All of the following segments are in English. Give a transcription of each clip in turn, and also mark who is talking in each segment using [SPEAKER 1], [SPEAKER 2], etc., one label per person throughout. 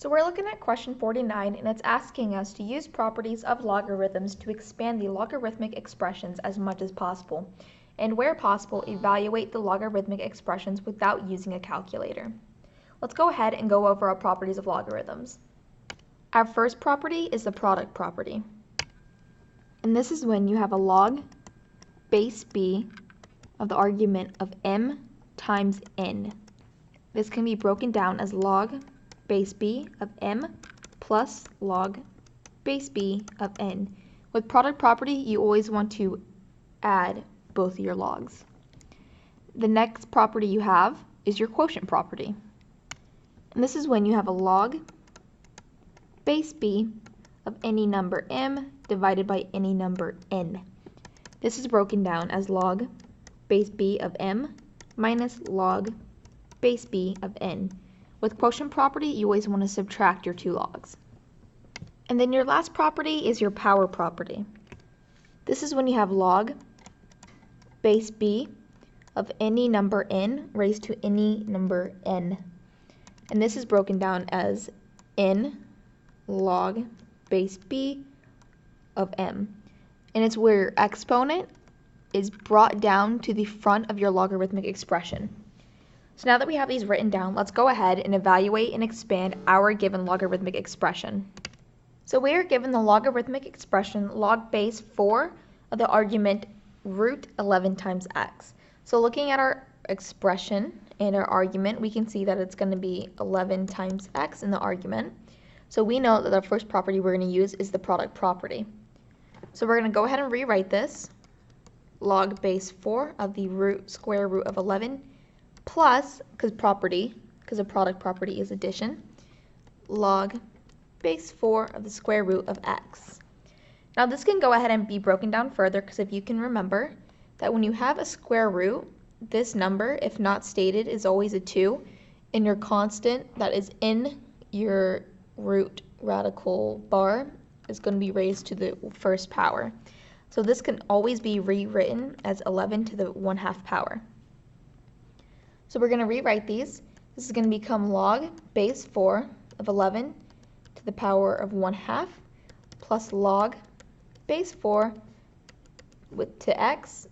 [SPEAKER 1] So we're looking at question 49, and it's asking us to use properties of logarithms to expand the logarithmic expressions as much as possible, and where possible, evaluate the logarithmic expressions without using a calculator. Let's go ahead and go over our properties of logarithms. Our first property is the product property, and this is when you have a log base b of the argument of m times n. This can be broken down as log base b of m plus log base b of n. With product property, you always want to add both your logs. The next property you have is your quotient property. And this is when you have a log base b of any number m divided by any number n. This is broken down as log base b of m minus log base b of n. With quotient property, you always want to subtract your two logs. And then your last property is your power property. This is when you have log base b of any number n raised to any number n. And this is broken down as n log base b of m. And it's where your exponent is brought down to the front of your logarithmic expression. So now that we have these written down, let's go ahead and evaluate and expand our given logarithmic expression. So we are given the logarithmic expression log base 4 of the argument root 11 times x. So looking at our expression and our argument, we can see that it's going to be 11 times x in the argument. So we know that the first property we're going to use is the product property. So we're going to go ahead and rewrite this. Log base 4 of the square root of 11 plus, because a product property is addition, log base 4 of the square root of x. Now this can go ahead and be broken down further, because if you can remember that when you have a square root, this number, if not stated, is always a 2, and your constant that is in your root radical bar is going to be raised to the first power. So this can always be rewritten as 11 to the 1/2 power. So we're going to rewrite these. This is going to become log base 4 of 11 to the power of 1/2 plus log base 4 to x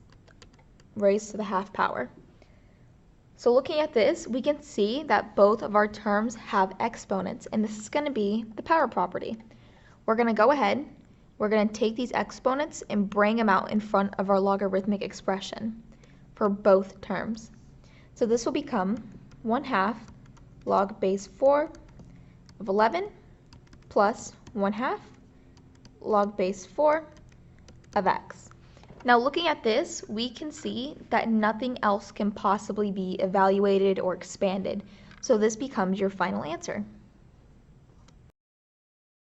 [SPEAKER 1] raised to the 1/2 power. So looking at this, we can see that both of our terms have exponents, and this is going to be the power property. We're going to go ahead, we're going to take these exponents and bring them out in front of our logarithmic expression for both terms. So this will become 1/2 log base 4 of 11 plus 1/2 log base 4 of x. Now looking at this, we can see that nothing else can possibly be evaluated or expanded. So this becomes your final answer.